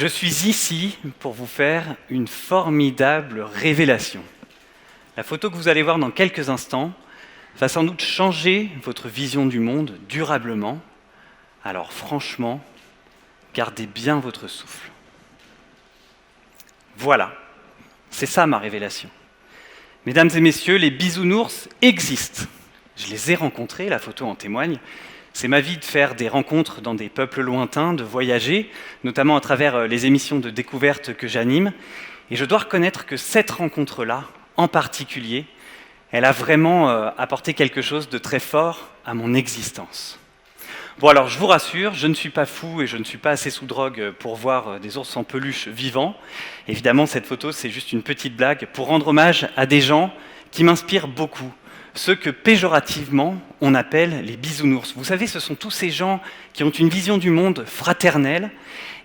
Je suis ici pour vous faire une formidable révélation. La photo que vous allez voir dans quelques instants va sans doute changer votre vision du monde durablement. Alors franchement, gardez bien votre souffle. Voilà, c'est ça ma révélation. Mesdames et messieurs, les bisounours existent. Je les ai rencontrés, la photo en témoigne. C'est ma vie de faire des rencontres dans des peuples lointains, de voyager, notamment à travers les émissions de découverte que j'anime. Et je dois reconnaître que cette rencontre-là, en particulier, elle a vraiment apporté quelque chose de très fort à mon existence. Bon alors, je vous rassure, je ne suis pas fou et je ne suis pas assez sous drogue pour voir des ours en peluche vivants. Évidemment, cette photo, c'est juste une petite blague pour rendre hommage à des gens qui m'inspirent beaucoup. Ceux que péjorativement on appelle les bisounours. Vous savez, ce sont tous ces gens qui ont une vision du monde fraternelle,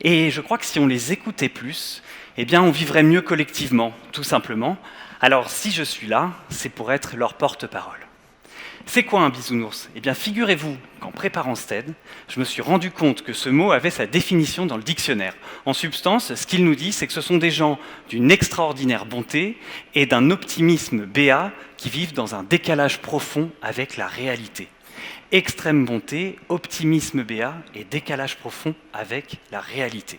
et je crois que si on les écoutait plus, eh bien on vivrait mieux collectivement, tout simplement. Alors si je suis là, c'est pour être leur porte-parole. C'est quoi un bisounours ? Eh bien figurez-vous qu'en préparant ce TED, je me suis rendu compte que ce mot avait sa définition dans le dictionnaire. En substance, ce qu'il nous dit, c'est que ce sont des gens d'une extraordinaire bonté et d'un optimisme béat qui vivent dans un décalage profond avec la réalité. Extrême bonté, optimisme béat et décalage profond avec la réalité.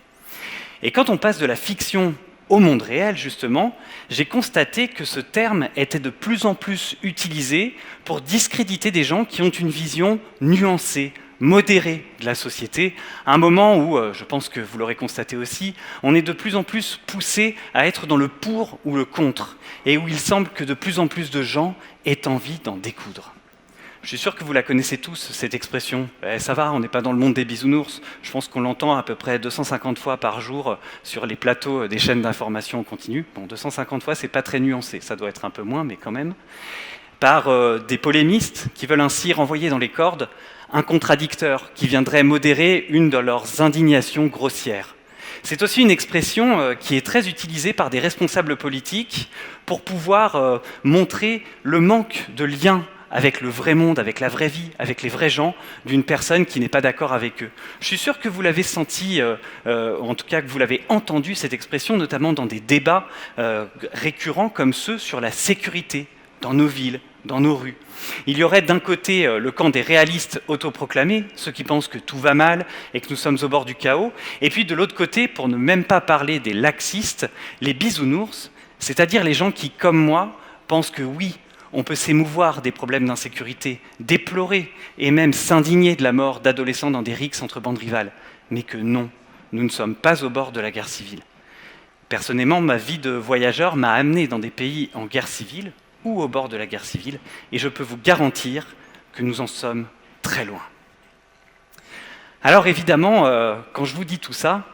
Et quand on passe de la fiction au monde réel, justement, j'ai constaté que ce terme était de plus en plus utilisé pour discréditer des gens qui ont une vision nuancée, modérée de la société, à un moment où, je pense que vous l'aurez constaté aussi, on est de plus en plus poussé à être dans le pour ou le contre, et où il semble que de plus en plus de gens aient envie d'en découdre. Je suis sûr que vous la connaissez tous, cette expression. Ça va, on n'est pas dans le monde des bisounours. Je pense qu'on l'entend à peu près 250 fois par jour sur les plateaux des chaînes d'information en continu. Bon, 250 fois, c'est pas très nuancé, ça doit être un peu moins, mais quand même. Par des polémistes qui veulent ainsi renvoyer dans les cordes un contradicteur qui viendrait modérer une de leurs indignations grossières. C'est aussi une expression qui est très utilisée par des responsables politiques pour pouvoir montrer le manque de lien avec le vrai monde, avec la vraie vie, avec les vrais gens, d'une personne qui n'est pas d'accord avec eux. Je suis sûr que vous l'avez senti, en tout cas que vous l'avez entendu, cette expression, notamment dans des débats récurrents comme ceux sur la sécurité dans nos villes, dans nos rues. Il y aurait d'un côté le camp des réalistes autoproclamés, ceux qui pensent que tout va mal et que nous sommes au bord du chaos, et puis de l'autre côté, pour ne même pas parler des laxistes, les bisounours, c'est-à-dire les gens qui, comme moi, pensent que oui, on peut s'émouvoir des problèmes d'insécurité, déplorer et même s'indigner de la mort d'adolescents dans des rixes entre bandes rivales, mais que non, nous ne sommes pas au bord de la guerre civile. Personnellement, ma vie de voyageur m'a amené dans des pays en guerre civile ou au bord de la guerre civile, et je peux vous garantir que nous en sommes très loin. Alors évidemment, quand je vous dis tout ça,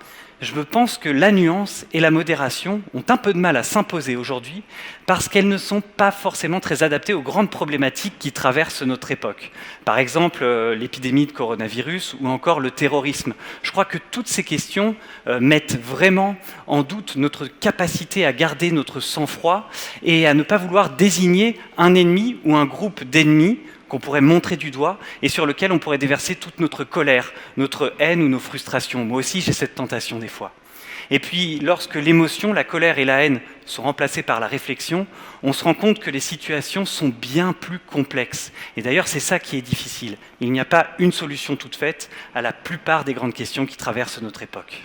je pense que la nuance et la modération ont un peu de mal à s'imposer aujourd'hui parce qu'elles ne sont pas forcément très adaptées aux grandes problématiques qui traversent notre époque. Par exemple, l'épidémie de coronavirus ou encore le terrorisme. Je crois que toutes ces questions mettent vraiment en doute notre capacité à garder notre sang-froid et à ne pas vouloir désigner un ennemi ou un groupe d'ennemis qu'on pourrait montrer du doigt et sur lequel on pourrait déverser toute notre colère, notre haine ou nos frustrations. Moi aussi, j'ai cette tentation des fois. Et puis, lorsque l'émotion, la colère et la haine sont remplacées par la réflexion, on se rend compte que les situations sont bien plus complexes. Et d'ailleurs, c'est ça qui est difficile. Il n'y a pas une solution toute faite à la plupart des grandes questions qui traversent notre époque.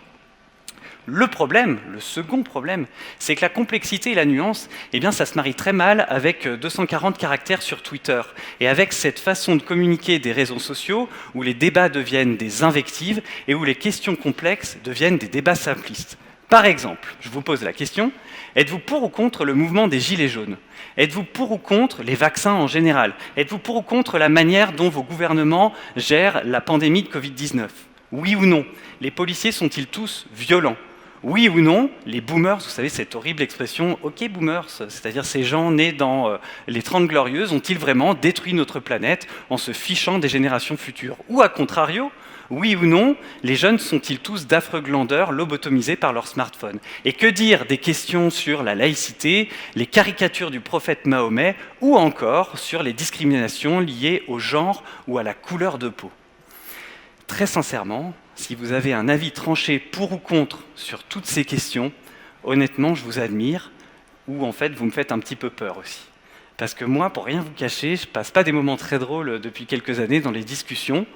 Le problème, le second problème, c'est que la complexité et la nuance, eh bien, ça se marie très mal avec 240 caractères sur Twitter et avec cette façon de communiquer des réseaux sociaux où les débats deviennent des invectives et où les questions complexes deviennent des débats simplistes. Par exemple, je vous pose la question, êtes-vous pour ou contre le mouvement des Gilets jaunes ? Êtes-vous pour ou contre les vaccins en général ? Êtes-vous pour ou contre la manière dont vos gouvernements gèrent la pandémie de Covid-19 ? Oui ou non ? Les policiers sont-ils tous violents ? Oui ou non, les boomers, vous savez cette horrible expression « ok boomers », c'est-à-dire ces gens nés dans les 30 glorieuses, ont-ils vraiment détruit notre planète en se fichant des générations futures ? Ou à contrario, oui ou non, les jeunes sont-ils tous d'affreux glandeurs lobotomisés par leur smartphone ? Et que dire des questions sur la laïcité, les caricatures du prophète Mahomet, ou encore sur les discriminations liées au genre ou à la couleur de peau ? Très sincèrement, si vous avez un avis tranché pour ou contre sur toutes ces questions, honnêtement, je vous admire, ou en fait, vous me faites un petit peu peur aussi. Parce que moi, pour rien vous cacher, je passe pas des moments très drôles depuis quelques années dans les discussions,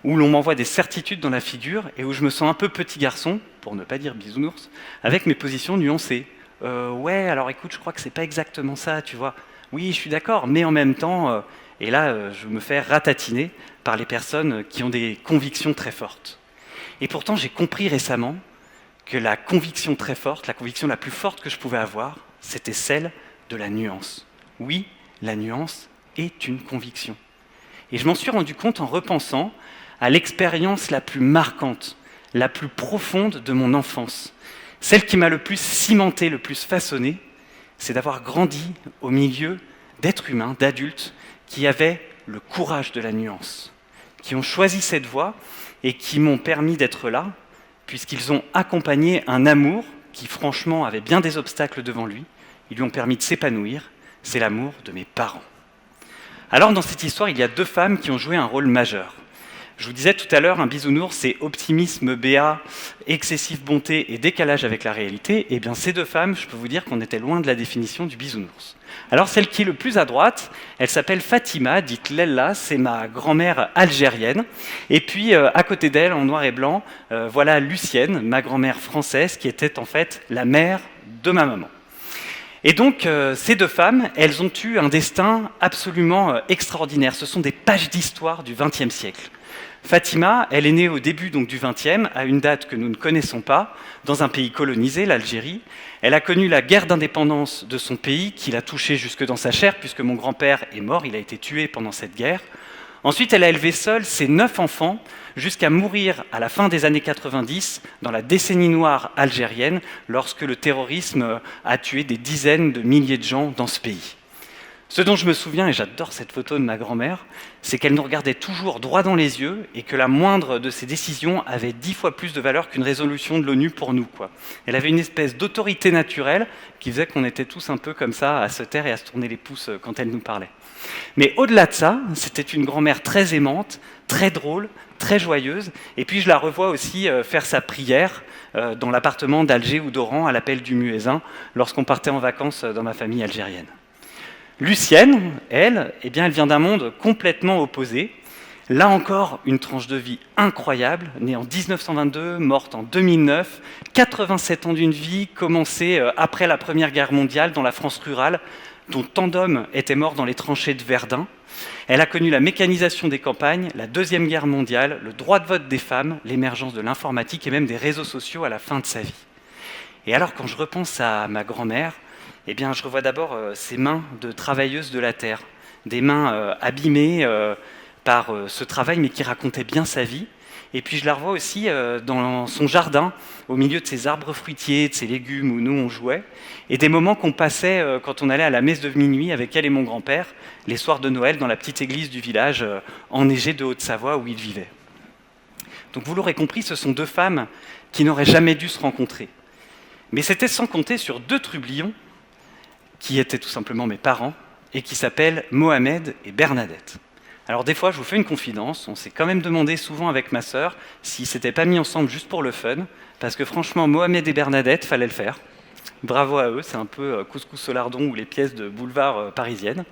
où l'on m'envoie des certitudes dans la figure, et où je me sens un peu petit garçon, pour ne pas dire bisounours, avec mes positions nuancées. Ouais, alors écoute, je crois que c'est pas exactement ça, tu vois. Oui, je suis d'accord, mais en même temps, et là, je me fais ratatiner par les personnes qui ont des convictions très fortes. Et pourtant, j'ai compris récemment que la conviction très forte, la conviction la plus forte que je pouvais avoir, c'était celle de la nuance. Oui, la nuance est une conviction. Et je m'en suis rendu compte en repensant à l'expérience la plus marquante, la plus profonde de mon enfance. Celle qui m'a le plus cimenté, le plus façonné, c'est d'avoir grandi au milieu d'êtres humains, d'adultes, qui avaient le courage de la nuance, qui ont choisi cette voie et qui m'ont permis d'être là, puisqu'ils ont accompagné un amour qui, franchement, avait bien des obstacles devant lui. Ils lui ont permis de s'épanouir. C'est l'amour de mes parents. Alors, dans cette histoire, il y a deux femmes qui ont joué un rôle majeur. Je vous disais tout à l'heure, un bisounours, c'est optimisme béat, excessive bonté et décalage avec la réalité. Eh bien, ces deux femmes, je peux vous dire qu'on était loin de la définition du bisounours. Alors, celle qui est le plus à droite, elle s'appelle Fatima, dite Lella, c'est ma grand-mère algérienne. Et puis, à côté d'elle, en noir et blanc, voilà Lucienne, ma grand-mère française, qui était en fait la mère de ma maman. Et donc, ces deux femmes, elles ont eu un destin absolument extraordinaire. Ce sont des pages d'histoire du XXe siècle. Fatima, elle est née au début donc, du XXe, à une date que nous ne connaissons pas, dans un pays colonisé, l'Algérie. Elle a connu la guerre d'indépendance de son pays, qui l'a touchée jusque dans sa chair, puisque mon grand-père est mort, il a été tué pendant cette guerre. Ensuite, elle a élevé seule ses 9 enfants, jusqu'à mourir à la fin des années 90, dans la décennie noire algérienne, lorsque le terrorisme a tué des dizaines de milliers de gens dans ce pays. Ce dont je me souviens, et j'adore cette photo de ma grand-mère, c'est qu'elle nous regardait toujours droit dans les yeux et que la moindre de ses décisions avait 10 fois plus de valeur qu'une résolution de l'ONU pour nous, quoi. Elle avait une espèce d'autorité naturelle qui faisait qu'on était tous un peu comme ça, à se taire et à se tourner les pouces quand elle nous parlait. Mais au-delà de ça, c'était une grand-mère très aimante, très drôle, très joyeuse. Et puis je la revois aussi faire sa prière dans l'appartement d'Alger ou d'Oran à l'appel du muezzin lorsqu'on partait en vacances dans ma famille algérienne. Lucienne, elle, eh bien, elle vient d'un monde complètement opposé. Là encore, une tranche de vie incroyable, née en 1922, morte en 2009, 87 ans d'une vie commencée après la Première Guerre mondiale dans la France rurale, dont tant d'hommes étaient morts dans les tranchées de Verdun. Elle a connu la mécanisation des campagnes, la Deuxième Guerre mondiale, le droit de vote des femmes, l'émergence de l'informatique et même des réseaux sociaux à la fin de sa vie. Et alors, quand je repense à ma grand-mère, eh bien, je revois d'abord ses mains de travailleuse de la terre, des mains abîmées par ce travail, mais qui racontaient bien sa vie. Et puis je la revois aussi dans son jardin, au milieu de ses arbres fruitiers, de ses légumes où nous on jouait, et des moments qu'on passait quand on allait à la messe de minuit avec elle et mon grand-père, les soirs de Noël dans la petite église du village enneigée de Haute-Savoie où ils vivaient. Donc vous l'aurez compris, ce sont deux femmes qui n'auraient jamais dû se rencontrer. Mais c'était sans compter sur deux trublions qui étaient tout simplement mes parents et qui s'appellent Mohamed et Bernadette. Alors des fois, je vous fais une confidence, on s'est quand même demandé souvent avec ma sœur s'ils ne s'étaient pas mis ensemble juste pour le fun, parce que franchement, Mohamed et Bernadette, fallait le faire. Bravo à eux, c'est un peu couscous au lardon ou les pièces de boulevard parisiennes.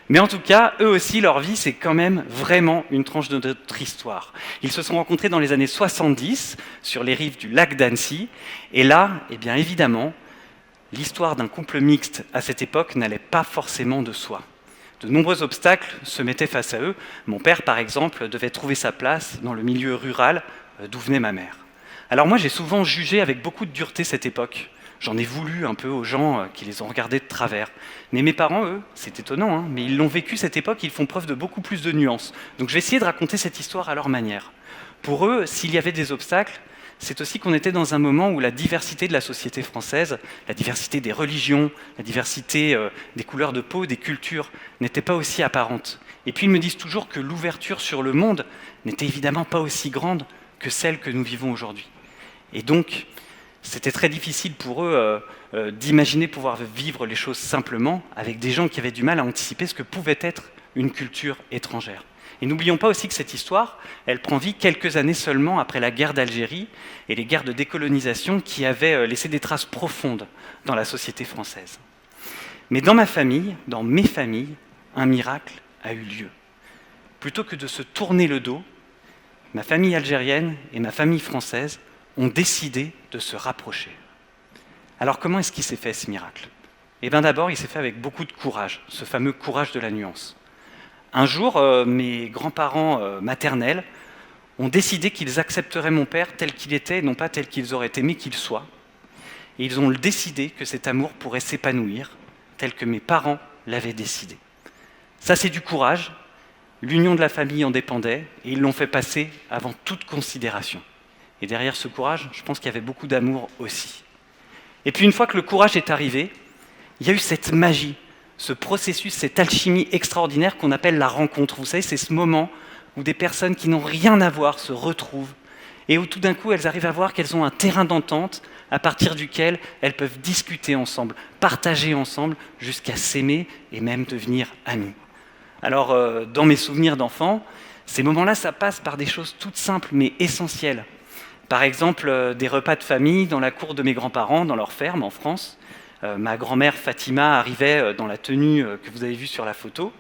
Mais en tout cas, eux aussi, leur vie, c'est quand même vraiment une tranche de notre histoire. Ils se sont rencontrés dans les années 70, sur les rives du lac d'Annecy, et là, eh bien évidemment, l'histoire d'un couple mixte à cette époque n'allait pas forcément de soi. De nombreux obstacles se mettaient face à eux. Mon père, par exemple, devait trouver sa place dans le milieu rural d'où venait ma mère. Alors moi, j'ai souvent jugé avec beaucoup de dureté cette époque. J'en ai voulu un peu aux gens qui les ont regardés de travers. Mais mes parents, eux, c'est étonnant, hein, mais ils l'ont vécu cette époque, ils font preuve de beaucoup plus de nuances. Donc je vais essayer de raconter cette histoire à leur manière. Pour eux, s'il y avait des obstacles, c'est aussi qu'on était dans un moment où la diversité de la société française, la diversité des religions, la diversité des couleurs de peau, des cultures, n'était pas aussi apparente. Et puis ils me disent toujours que l'ouverture sur le monde n'était évidemment pas aussi grande que celle que nous vivons aujourd'hui. Et donc, c'était très difficile pour eux d'imaginer pouvoir vivre les choses simplement avec des gens qui avaient du mal à anticiper ce que pouvait être une culture étrangère. Et n'oublions pas aussi que cette histoire, elle prend vie quelques années seulement après la guerre d'Algérie et les guerres de décolonisation qui avaient laissé des traces profondes dans la société française. Mais dans ma famille, dans mes familles, un miracle a eu lieu. Plutôt que de se tourner le dos, ma famille algérienne et ma famille française ont décidé de se rapprocher. Alors comment est-ce qu'il s'est fait ce miracle ? Eh bien d'abord, il s'est fait avec beaucoup de courage, ce fameux courage de la nuance. Un jour, mes grands-parents maternels ont décidé qu'ils accepteraient mon père tel qu'il était, non pas tel qu'ils auraient aimé qu'il soit. Et ils ont décidé que cet amour pourrait s'épanouir, tel que mes parents l'avaient décidé. Ça, c'est du courage. L'union de la famille en dépendait, et ils l'ont fait passer avant toute considération. Et derrière ce courage, je pense qu'il y avait beaucoup d'amour aussi. Et puis une fois que le courage est arrivé, il y a eu cette magie, ce processus, cette alchimie extraordinaire qu'on appelle la rencontre. Vous savez, c'est ce moment où des personnes qui n'ont rien à voir se retrouvent et où tout d'un coup, elles arrivent à voir qu'elles ont un terrain d'entente à partir duquel elles peuvent discuter ensemble, partager ensemble, jusqu'à s'aimer et même devenir amies. Alors, dans mes souvenirs d'enfant, ces moments-là, ça passe par des choses toutes simples mais essentielles. Par exemple, des repas de famille dans la cour de mes grands-parents, dans leur ferme en France. Ma grand-mère Fatima arrivait dans la tenue que vous avez vue sur la photo.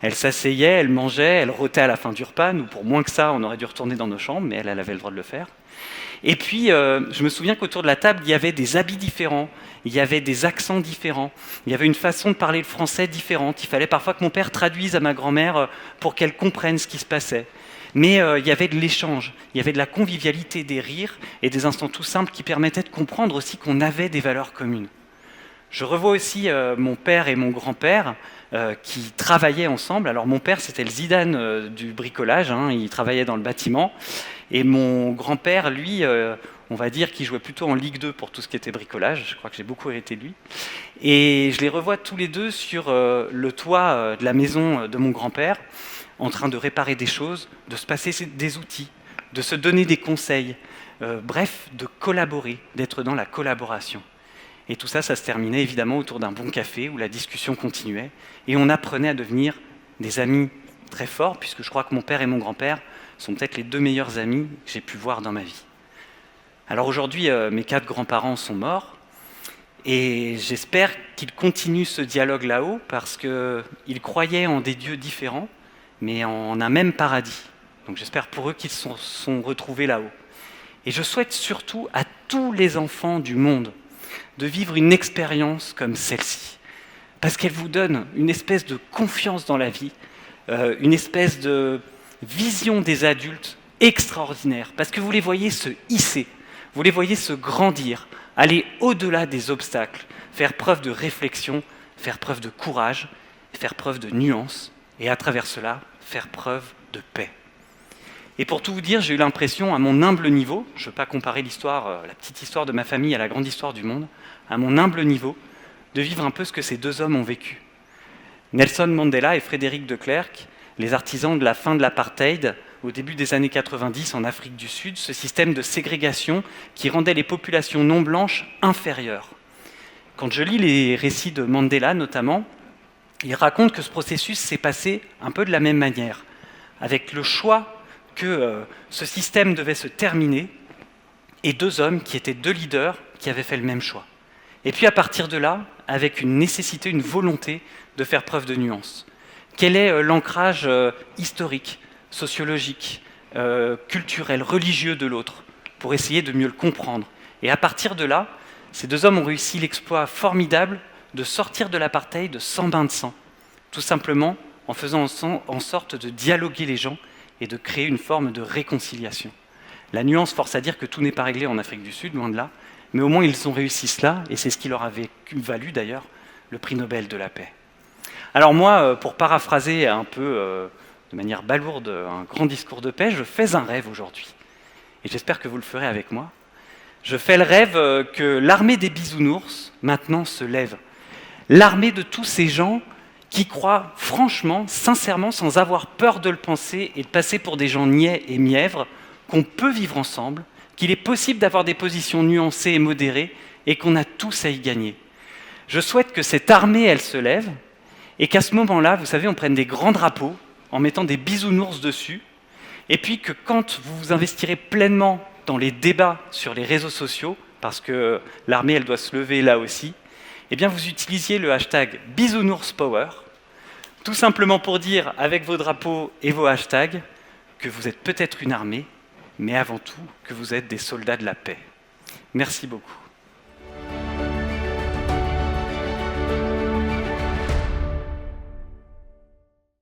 Elle s'asseyait, elle mangeait, elle rôtait à la fin du repas. Nous, pour moins que ça, on aurait dû retourner dans nos chambres, mais elle avait le droit de le faire. Et puis, je me souviens qu'autour de la table, il y avait des habits différents, il y avait des accents différents, il y avait une façon de parler le français différente. Il fallait parfois que mon père traduise à ma grand-mère pour qu'elle comprenne ce qui se passait. Mais il y avait de l'échange, il y avait de la convivialité, des rires et des instants tout simples qui permettaient de comprendre aussi qu'on avait des valeurs communes. Je revois aussi mon père et mon grand-père qui travaillaient ensemble. Alors mon père, c'était le Zidane du bricolage, il travaillait dans le bâtiment. Et mon grand-père, lui, on va dire qu'il jouait plutôt en Ligue 2 pour tout ce qui était bricolage. Je crois que j'ai beaucoup hérité de lui. Et je les revois tous les deux sur le toit de la maison de mon grand-père, en train de réparer des choses, de se passer des outils, de se donner des conseils, bref, de collaborer, d'être dans la collaboration. Et tout ça, ça se terminait évidemment autour d'un bon café où la discussion continuait et on apprenait à devenir des amis très forts, puisque je crois que mon père et mon grand-père sont peut-être les deux meilleurs amis que j'ai pu voir dans ma vie. Alors aujourd'hui, mes 4 grands-parents sont morts et j'espère qu'ils continuent ce dialogue là-haut parce qu'ils croyaient en des dieux différents, mais en un même paradis. Donc j'espère pour eux qu'ils se sont retrouvés là-haut. Et je souhaite surtout à tous les enfants du monde de vivre une expérience comme celle-ci, parce qu'elle vous donne une espèce de confiance dans la vie, une espèce de vision des adultes extraordinaire, parce que vous les voyez se hisser, vous les voyez se grandir, aller au-delà des obstacles, faire preuve de réflexion, faire preuve de courage, faire preuve de nuance, et à travers cela, faire preuve de paix. Et pour tout vous dire, j'ai eu l'impression, à mon humble niveau, je ne veux pas comparer l'histoire, la petite histoire de ma famille à la grande histoire du monde, à mon humble niveau, de vivre un peu ce que ces deux hommes ont vécu. Nelson Mandela et Frédéric de Klerk, les artisans de la fin de l'apartheid, au début des années 90 en Afrique du Sud, ce système de ségrégation qui rendait les populations non blanches inférieures. Quand je lis les récits de Mandela notamment, il raconte que ce processus s'est passé un peu de la même manière, avec le choix que ce système devait se terminer, et 2 hommes qui étaient 2 leaders qui avaient fait le même choix. Et puis à partir de là, avec une nécessité, une volonté de faire preuve de nuance. Quel est l'ancrage historique, sociologique, culturel, religieux de l'autre, pour essayer de mieux le comprendre. Et à partir de là, ces 2 hommes ont réussi l'exploit formidable de sortir de l'apartheid sans bain de sang, tout simplement en faisant en sorte de dialoguer les gens et de créer une forme de réconciliation. La nuance force à dire que tout n'est pas réglé en Afrique du Sud, loin de là, mais au moins ils ont réussi cela, et c'est ce qui leur avait valu d'ailleurs le prix Nobel de la paix. Alors moi, pour paraphraser un peu de manière balourde un grand discours de paix, je fais un rêve aujourd'hui. Et j'espère que vous le ferez avec moi. Je fais le rêve que l'armée des bisounours, maintenant, se lève. L'armée de tous ces gens qui croient franchement, sincèrement, sans avoir peur de le penser et de passer pour des gens niais et mièvres, qu'on peut vivre ensemble, qu'il est possible d'avoir des positions nuancées et modérées et qu'on a tous à y gagner. Je souhaite que cette armée, elle se lève et qu'à ce moment-là, vous savez, on prenne des grands drapeaux en mettant des bisounours dessus, et puis que quand vous vous investirez pleinement dans les débats sur les réseaux sociaux, parce que l'armée, elle doit se lever là aussi, eh bien vous utilisiez le hashtag BisouNoursPower, tout simplement pour dire, avec vos drapeaux et vos hashtags, que vous êtes peut-être une armée, mais avant tout que vous êtes des soldats de la paix. Merci beaucoup.